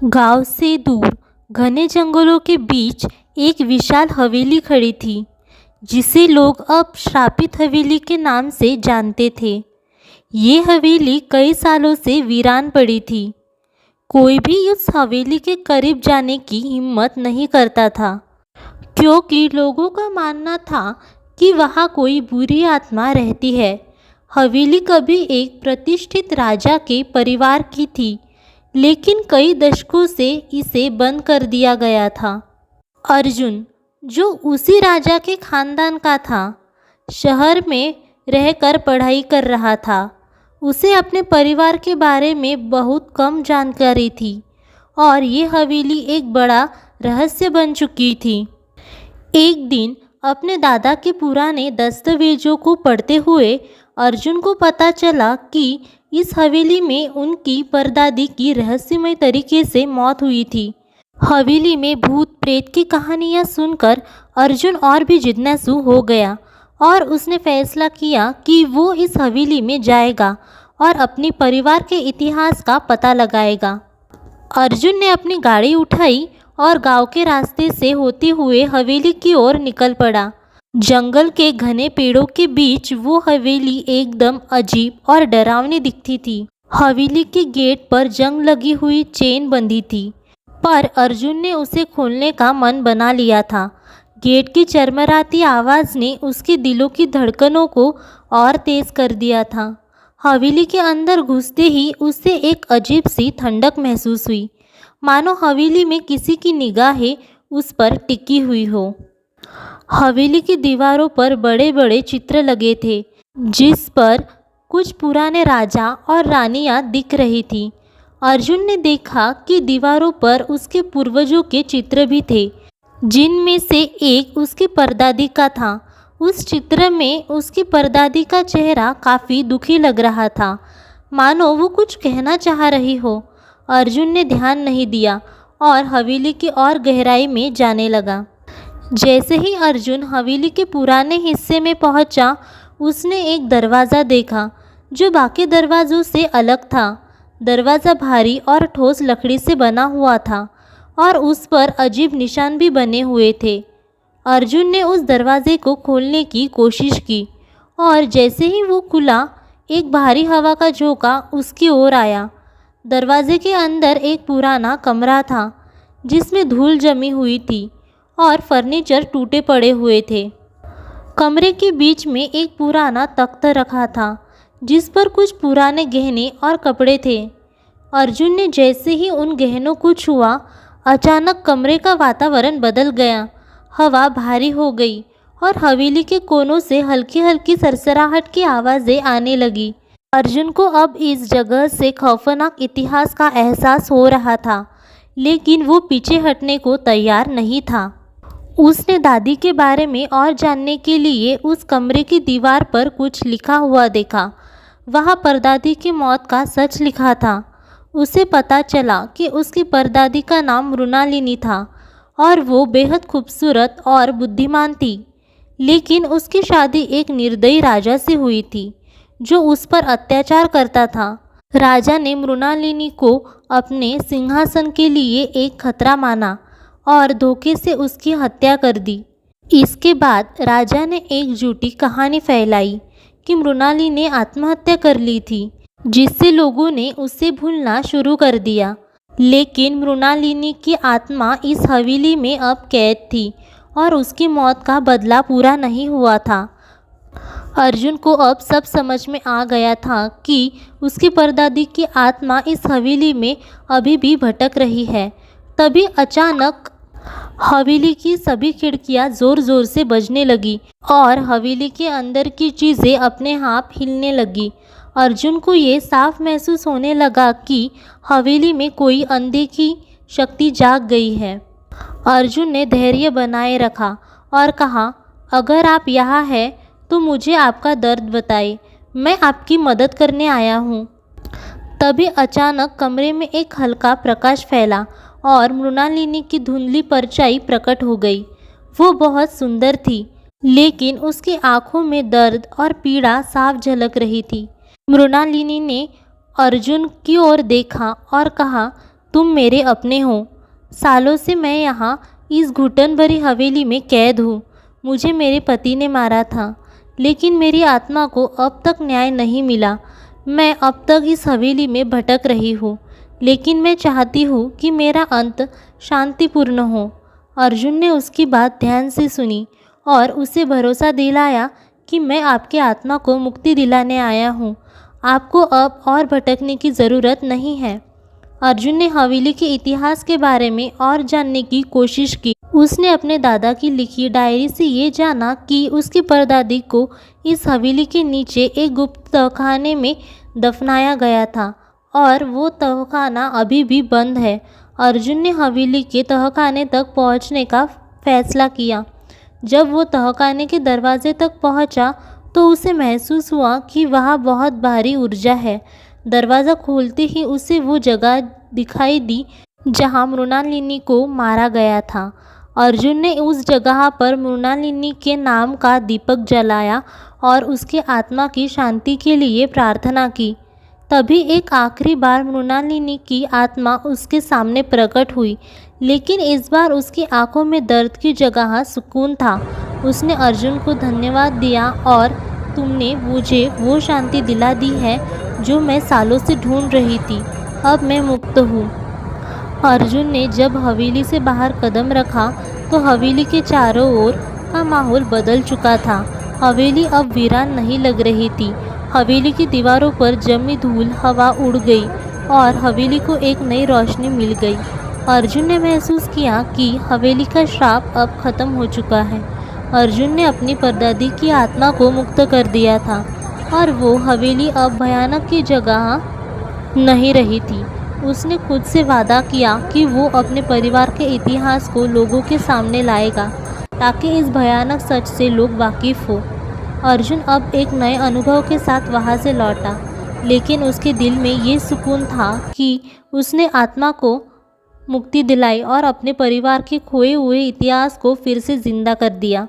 गांव से दूर घने जंगलों के बीच एक विशाल हवेली खड़ी थी, जिसे लोग अब श्रापित हवेली के नाम से जानते थे। ये हवेली कई सालों से वीरान पड़ी थी। कोई भी उस हवेली के करीब जाने की हिम्मत नहीं करता था, क्योंकि लोगों का मानना था कि वहाँ कोई बुरी आत्मा रहती है। हवेली कभी एक प्रतिष्ठित राजा के परिवार की थी, लेकिन कई दशकों से इसे बंद कर दिया गया था। अर्जुन, जो उसी राजा के खानदान का था, शहर में रहकर पढ़ाई कर रहा था। उसे अपने परिवार के बारे में बहुत कम जानकारी थी और ये हवेली एक बड़ा रहस्य बन चुकी थी। एक दिन अपने दादा के पुराने दस्तावेजों को पढ़ते हुए अर्जुन को पता चला कि इस हवेली में उनकी परदादी की रहस्यमय तरीके से मौत हुई थी। हवेली में भूत प्रेत की कहानियां सुनकर अर्जुन और भी जिज्ञासु हो गया और उसने फैसला किया कि वो इस हवेली में जाएगा और अपने परिवार के इतिहास का पता लगाएगा। अर्जुन ने अपनी गाड़ी उठाई और गांव के रास्ते से होते हुए हवेली की ओर निकल पड़ा। जंगल के घने पेड़ों के बीच वो हवेली एकदम अजीब और डरावनी दिखती थी। हवेली के गेट पर जंग लगी हुई चेन बंधी थी, पर अर्जुन ने उसे खोलने का मन बना लिया था। गेट की चरमराती आवाज़ ने उसके दिलों की धड़कनों को और तेज कर दिया था। हवेली के अंदर घुसते ही उसे एक अजीब सी ठंडक महसूस हुई, मानो हवेली में किसी की निगाहें उस पर टिकी हुई हो। हवेली की दीवारों पर बड़े बड़े चित्र लगे थे, जिस पर कुछ पुराने राजा और रानियां दिख रही थी। अर्जुन ने देखा कि दीवारों पर उसके पूर्वजों के चित्र भी थे, जिनमें से एक उसकी परदादी का था। उस चित्र में उसकी परदादी का चेहरा काफ़ी दुखी लग रहा था, मानो वो कुछ कहना चाह रही हो। अर्जुन ने ध्यान नहीं दिया और हवेली की और गहराई में जाने लगा। जैसे ही अर्जुन हवेली के पुराने हिस्से में पहुंचा, उसने एक दरवाज़ा देखा जो बाकी दरवाज़ों से अलग था। दरवाज़ा भारी और ठोस लकड़ी से बना हुआ था और उस पर अजीब निशान भी बने हुए थे। अर्जुन ने उस दरवाजे को खोलने की कोशिश की और जैसे ही वो खुला, एक भारी हवा का झोंका उसकी ओर आया। दरवाजे के अंदर एक पुराना कमरा था, जिसमें धूल जमी हुई थी और फर्नीचर टूटे पड़े हुए थे। कमरे के बीच में एक पुराना तख्त रखा था, जिस पर कुछ पुराने गहने और कपड़े थे। अर्जुन ने जैसे ही उन गहनों को छुआ, अचानक कमरे का वातावरण बदल गया। हवा भारी हो गई और हवेली के कोनों से हल्की हल्की सरसराहट की आवाज़ें आने लगी। अर्जुन को अब इस जगह से खौफनाक इतिहास का एहसास हो रहा था, लेकिन वो पीछे हटने को तैयार नहीं था। उसने दादी के बारे में और जानने के लिए उस कमरे की दीवार पर कुछ लिखा हुआ देखा। वहाँ परदादी की मौत का सच लिखा था। उसे पता चला कि उसकी परदादी का नाम मृणालिनी था और वो बेहद खूबसूरत और बुद्धिमान थी, लेकिन उसकी शादी एक निर्दयी राजा से हुई थी, जो उस पर अत्याचार करता था। राजा ने मृणालिनी को अपने सिंहासन के लिए एक खतरा माना और धोखे से उसकी हत्या कर दी। इसके बाद राजा ने एक झूठी कहानी फैलाई कि मृणालिनी ने आत्महत्या कर ली थी, जिससे लोगों ने उसे भूलना शुरू कर दिया। लेकिन मृणालिनी की आत्मा इस हवेली में अब कैद थी और उसकी मौत का बदला पूरा नहीं हुआ था। अर्जुन को अब सब समझ में आ गया था कि उसकी परदादी की आत्मा इस हवेली में अभी भी भटक रही है। तभी अचानक हवेली की सभी खिड़कियां ज़ोर ज़ोर से बजने लगी और हवेली के अंदर की चीज़ें अपने आप हिलने लगी। अर्जुन को ये साफ महसूस होने लगा कि हवेली में कोई अनदेखी शक्ति जाग गई है। अर्जुन ने धैर्य बनाए रखा और कहा, अगर आप यहाँ हैं तो मुझे आपका दर्द बताएं, मैं आपकी मदद करने आया हूँ। तभी अचानक कमरे में एक हल्का प्रकाश फैला और मृणालिनी की धुंधली परछाई प्रकट हो गई। वो बहुत सुंदर थी, लेकिन उसकी आंखों में दर्द और पीड़ा साफ झलक रही थी। मृणालिनी ने अर्जुन की ओर देखा और कहा, तुम मेरे अपने हो। सालों से मैं यहाँ इस घुटन भरी हवेली में कैद हूँ। मुझे मेरे पति ने मारा था, लेकिन मेरी आत्मा को अब तक न्याय नहीं मिला। मैं अब तक इस हवेली में भटक रही हूँ, लेकिन मैं चाहती हूँ कि मेरा अंत शांतिपूर्ण हो। अर्जुन ने उसकी बात ध्यान से सुनी और उसे भरोसा दिलाया कि मैं आपकी आत्मा को मुक्ति दिलाने आया हूँ। आपको अब और भटकने की ज़रूरत नहीं है। अर्जुन ने हवेली के इतिहास के बारे में और जानने की कोशिश की। उसने अपने दादा की लिखी डायरी से ये जाना कि उसकी परदादी को इस हवेली के नीचे एक गुप्त तहखाने में दफनाया गया था और वो तहखाना अभी भी बंद है। अर्जुन ने हवेली के तहखाने तक पहुंचने का फैसला किया। जब वो तहखाने के दरवाजे तक पहुंचा तो उसे महसूस हुआ कि वहाँ बहुत भारी ऊर्जा है। दरवाज़ा खोलते ही उसे वो जगह दिखाई दी जहाँ मृणालिनी को मारा गया था। अर्जुन ने उस जगह पर मृणालिनी के नाम का दीपक जलाया और उसके आत्मा की शांति के लिए प्रार्थना की। तभी एक आखिरी बार मृणालिनी की आत्मा उसके सामने प्रकट हुई, लेकिन इस बार उसकी आंखों में दर्द की जगह सुकून था। उसने अर्जुन को धन्यवाद दिया और तुमने मुझे वो शांति दिला दी है जो मैं सालों से ढूंढ रही थी। अब मैं मुक्त हूँ। अर्जुन ने जब हवेली से बाहर कदम रखा तो हवेली के चारों ओर का माहौल बदल चुका था। हवेली अब वीरान नहीं लग रही थी। हवेली की दीवारों पर जमी धूल हवा उड़ गई और हवेली को एक नई रोशनी मिल गई। अर्जुन ने महसूस किया कि हवेली का श्राप अब खत्म हो चुका है। अर्जुन ने अपनी परदादी की आत्मा को मुक्त कर दिया था और वो हवेली अब भयानक की जगह नहीं रही थी। उसने खुद से वादा किया कि वो अपने परिवार के इतिहास को लोगों के सामने लाएगा ताकि इस भयानक सच से लोग वाकिफ़ हो। अर्जुन अब एक नए अनुभव के साथ वहाँ से लौटा, लेकिन उसके दिल में ये सुकून था कि उसने आत्मा को मुक्ति दिलाई और अपने परिवार के खोए हुए इतिहास को फिर से जिंदा कर दिया।